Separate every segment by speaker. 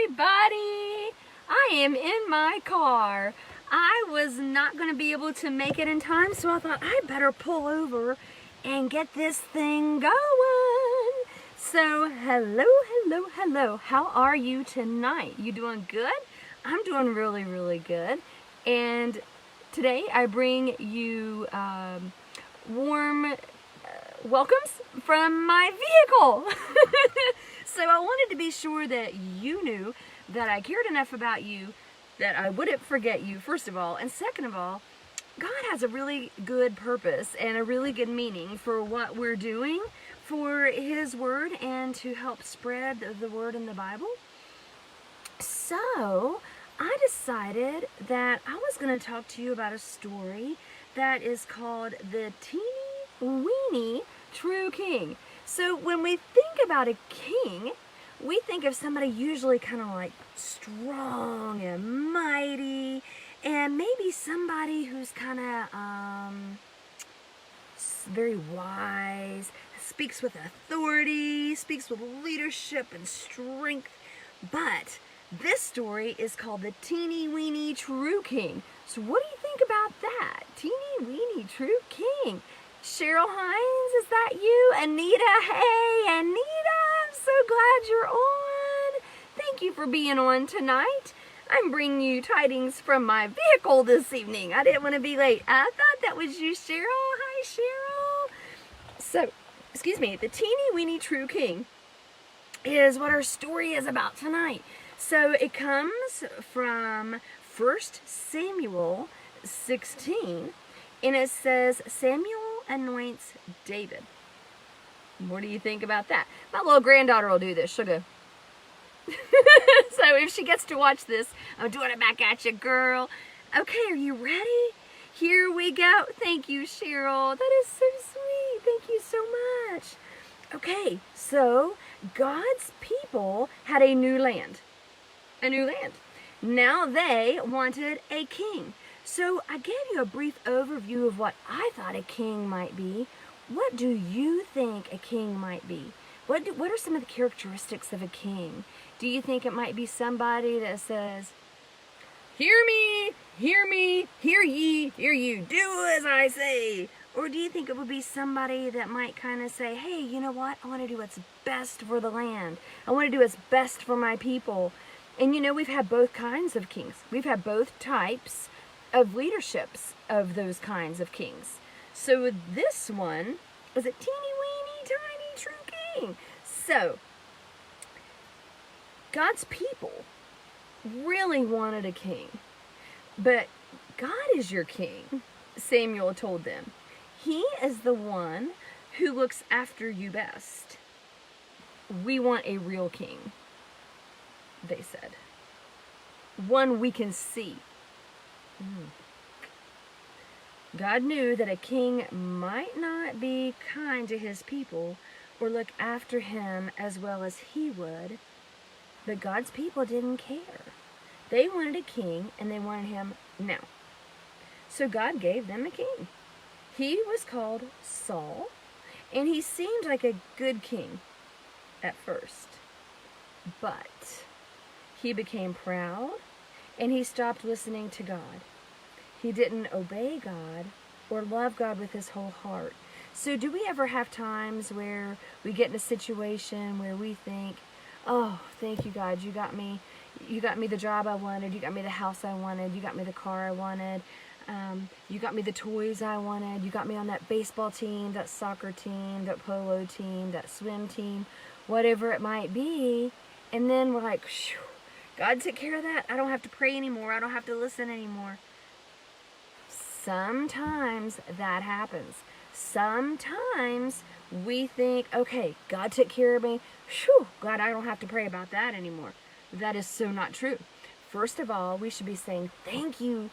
Speaker 1: everybody! I am in my car. I was not going to be able to make it in time, so I thought I better pull over and get this thing going. So, hello. How are you tonight? You doing good? I'm doing really good. And today I bring you warm welcomes from my vehicle. So I wanted to be sure that you knew that I cared enough about you that I wouldn't forget you, first of all. And second of all, God has a really good purpose and a really good meaning for what we're doing for His Word and to help spread the Word in the Bible. So I decided that I was going to talk to you about a story that is called The Teeny Weenie True King. So when we think about a king, we think of somebody usually kind of like strong and mighty, and maybe somebody who's kind of very wise, speaks with authority, speaks with leadership and strength. But this story is called The Teeny Weeny True King. So what do you think about that? Teeny Weeny True King. Cheryl Hines, is that you? Anita, hey, Anita, I'm so glad you're on. Thank you for being on tonight. I'm bringing you tidings from my vehicle this evening. I didn't want to be late. I thought that was you, Cheryl. Hi, Cheryl. So, excuse me, the Teeny Weeny True King is what our story is about tonight. So it comes from 1 Samuel 16, and it says, Samuel anoints David. What do you think about that? My little granddaughter will do this. She'll go. So if she gets to watch this, I'm doing it back at you, girl. Okay, are you ready? Here we go. Thank you, Cheryl. That is so sweet. Thank you so much. Okay, so God's people had a new land. A new land. Now they wanted a king. So I gave you a brief overview of what I thought a king might be. What do you think a king might be? What are some of the characteristics of a king? Do you think it might be somebody that says, hear me, hear ye, hear you, do as I say? Or do you think it would be somebody that might kind of say, hey, you know what? I want to do what's best for the land. I want to do what's best for my people. And you know, we've had both kinds of kings. We've had both types of leaderships of those kinds of kings. So this one is a teeny weeny tiny true king. So God's people really wanted a king, but God is your king, Samuel told them. He is the one who looks after you best. We want a real king, they said. One we can see. God knew that a king might not be kind to his people or look after him as well as he would, but God's people didn't care. They wanted a king, and they wanted him now. So God gave them a king. He was called Saul, and he seemed like a good king at first, but he became proud, and he stopped listening to God. He didn't obey God or love God with his whole heart. So do we ever have times where we get in a situation where we think, oh, thank you, God, you got me the job I wanted, you got me the house I wanted, you got me the car I wanted, you got me the toys I wanted, you got me on that baseball team, that soccer team, that polo team, that swim team, whatever it might be. And then we're like, phew, God took care of that. I don't have to pray anymore. I don't have to listen anymore. Sometimes that happens. Sometimes we think, okay, God took care of me. Phew, God, I don't have to pray about that anymore. That is so not true. First of all, we should be saying, thank you,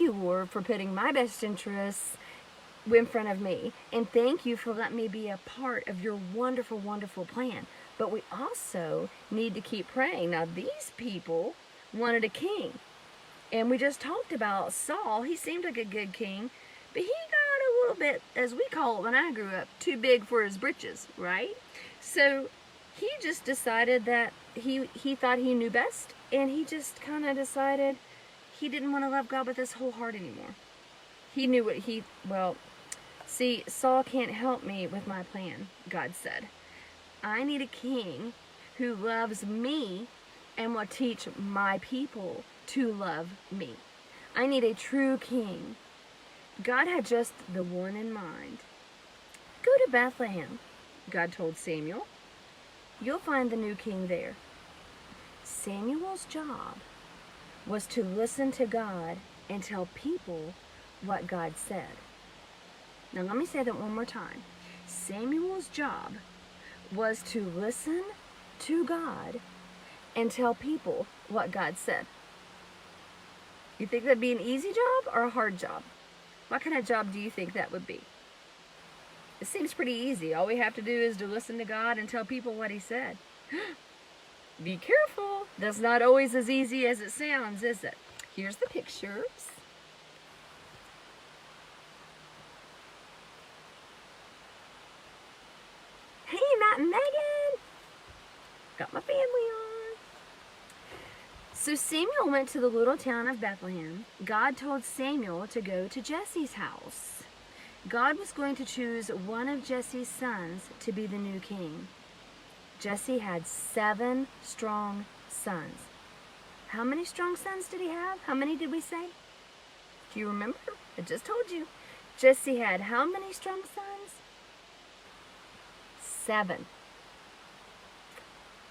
Speaker 1: Lord, for putting my best interests in front of me. And thank you for letting me be a part of your wonderful, wonderful plan. But we also need to keep praying. Now, these people wanted a king. And we just talked about Saul. He seemed like a good king, but he got a little bit, as we call it when I grew up, too big for his britches, right? So He just decided that he thought he knew best, and he just kind of decided he didn't want to love God with his whole heart anymore. He knew what well, see, Saul can't help me with my plan, God said. I need a king who loves me and will teach my people to love me. I need a true king. God had just the one in mind. Go to Bethlehem, God told Samuel. You'll find the new king there. Samuel's job was to listen to God and tell people what God said. Now let me say that one more time. Samuel's job was to listen to God and tell people what God said. You think that'd be an easy job or a hard job? What kind of job do you think that would be? It seems pretty easy. All we have to do is to listen to God and tell people what he said. Be careful. That's not always as easy as it sounds, is it? Here's the pictures. Hey, Matt and Megan. Got my family on. So Samuel went to the little town of Bethlehem. God told Samuel to go to Jesse's house. God was going to choose one of Jesse's sons to be the new king. Jesse had 7 strong sons. How many strong sons did he have? How many did we say? Do you remember? I just told you. Jesse had how many strong sons? 7.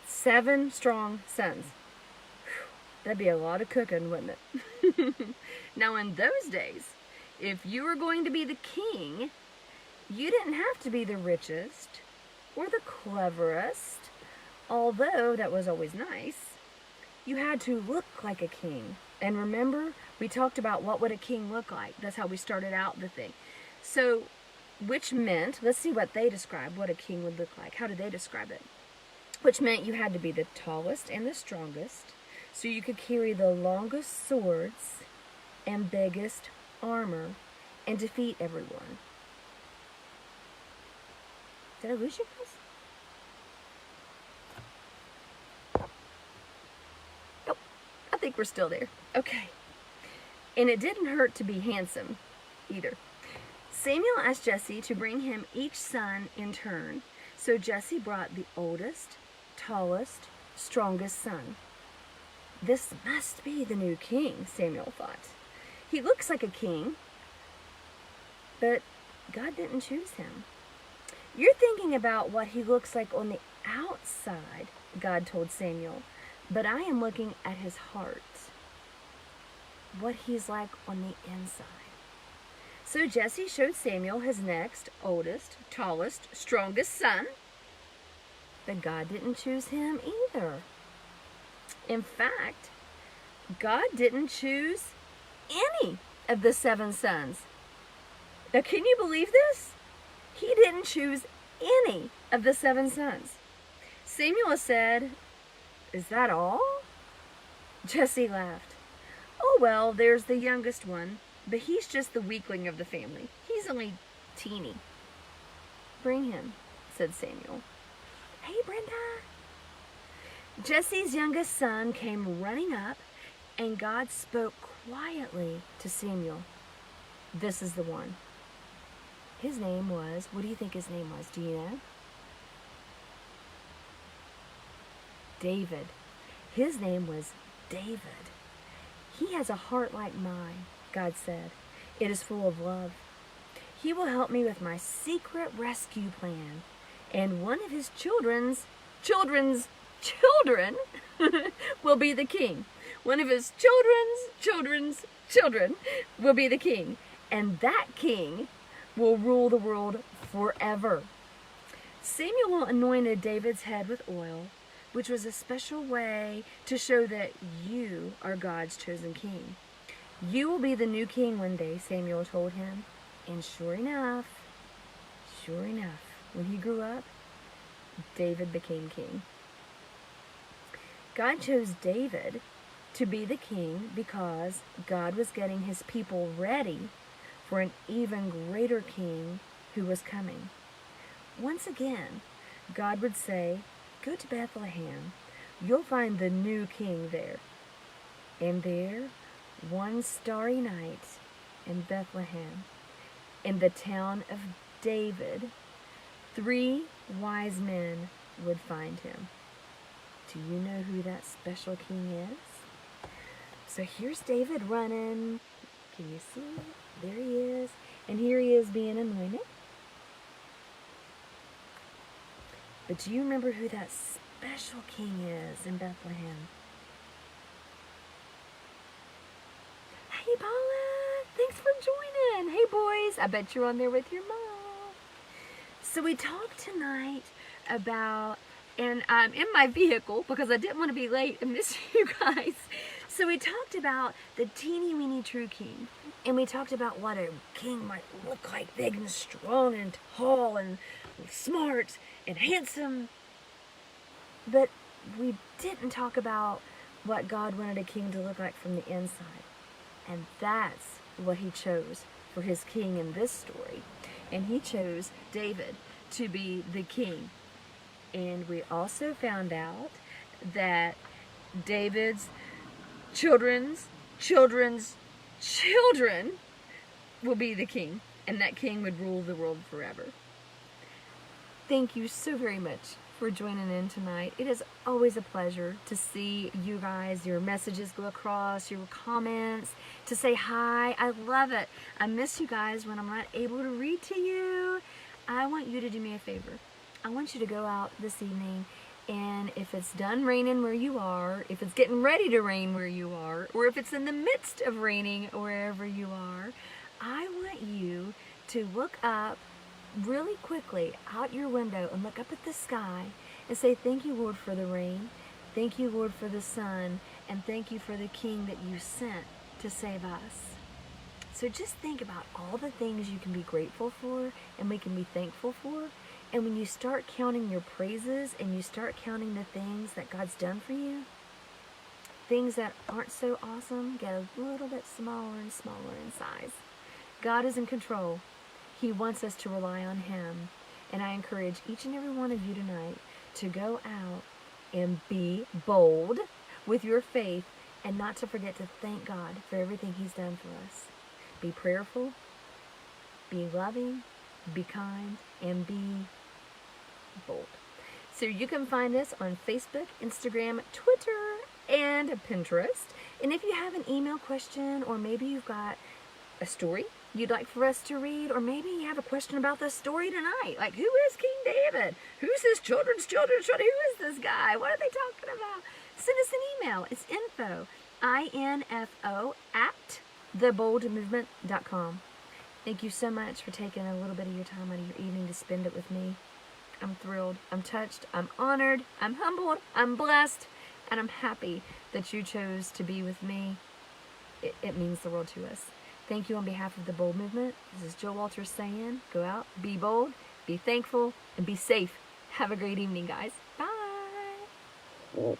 Speaker 1: 7 strong sons. Whew, that'd be a lot of cooking, wouldn't it? Now in those days, if you were going to be the king, you didn't have to be the richest or the cleverest, although that was always nice. You had to look like a king. And remember, we talked about what would a king look like. That's how we started out the thing. So, which meant, let's see what they describe, what a king would look like. How did they describe it? Which meant you had to be the tallest and the strongest, so you could carry the longest swords and biggest armor and defeat everyone. Did I lose you guys? Nope. I think we're still there. Okay. And it didn't hurt to be handsome either. Samuel asked Jesse to bring him each son in turn. So Jesse brought the oldest, tallest, strongest son. This must be the new king, Samuel thought. He looks like a king, but God didn't choose him. You're thinking about what he looks like on the outside, God told Samuel, but I am looking at his heart, what he's like on the inside. So Jesse showed Samuel his next, oldest, tallest, strongest son, but God didn't choose him either. In fact, God didn't choose any of the 7 sons. Now, can you believe this? He didn't choose any of the 7 sons. Samuel said, "Is that all?" Jesse laughed. "Oh, well, there's the youngest one, but he's just the weakling of the family. He's only teeny." "Bring him," said Samuel. "Hey, Brenda." Jesse's youngest son came running up, and God spoke quietly to Samuel. "This is the one." His name was, what do you think his name was? Do you know? David. His name was David. "He has a heart like mine," God said. "It is full of love. He will help me with my secret rescue plan. And one of his children's children will be the king. One of his children's children will be the king. And that king will rule the world forever." Samuel anointed David's head with oil, which was a special way to show that you are God's chosen king. "You will be the new king one day," Samuel told him. And sure enough, when he grew up, David became king. God chose David to be the king because God was getting his people ready for an even greater king who was coming. Once again, God would say, go to Bethlehem. You'll find the new king there. And there, one starry night in Bethlehem, in the town of David, 3 wise men would find him. Do you know who that special king is? So here's David running. Can you see? There he is. And here he is being anointed. But do you remember who that special king is in Bethlehem? Hey, Paula. Thanks for joining. Hey, boys. I bet you're on there with your mom. So we talked tonight about, and I'm in my vehicle because I didn't want to be late and miss you guys. So we talked about the teeny weeny true king. And we talked about what a king might look like, big and strong and tall and smart and handsome. But we didn't talk about what God wanted a king to look like from the inside. And that's what he chose for his king in this story. And he chose David to be the king. And we also found out that David's children's children will be the king, and that king would rule the world forever. Thank you so very much for joining in tonight. It is always a pleasure to see you guys, your messages go across, your comments, to say hi. I love it. I miss you guys when I'm not able to read to you. I want you to do me a favor. I want you to go out this evening, and if it's done raining where you are, if it's getting ready to rain where you are, or if it's in the midst of raining wherever you are, I want you to look up really quickly out your window and look up at the sky and say, thank you, Lord, for the rain. Thank you, Lord, for the sun. And thank you for the King that you sent to save us. So just think about all the things you can be grateful for and we can be thankful for. And when you start counting your praises and you start counting the things that God's done for you, things that aren't so awesome get a little bit smaller and smaller in size. God is in control. He wants us to rely on Him. And I encourage each and every one of you tonight to go out and be bold with your faith and not to forget to thank God for everything He's done for us. Be prayerful, be loving, be kind, and be bold. So you can find us on Facebook, Instagram, Twitter, and Pinterest. And if you have an email question, or maybe you've got a story you'd like for us to read, or maybe you have a question about the story tonight, like who is King David? Who's his children's children's children? Who is this guy? What are they talking about? Send us an email. It's info, INFO, at theboldmovement.com. Thank you so much for taking a little bit of your time out of your evening to spend it with me. I'm thrilled, I'm touched, I'm honored, I'm humbled, I'm blessed, and I'm happy that you chose to be with me. It means the world to us. Thank you on behalf of the Bold Movement. This is Jill Walters saying, go out, be bold, be thankful, and be safe. Have a great evening, guys. Bye.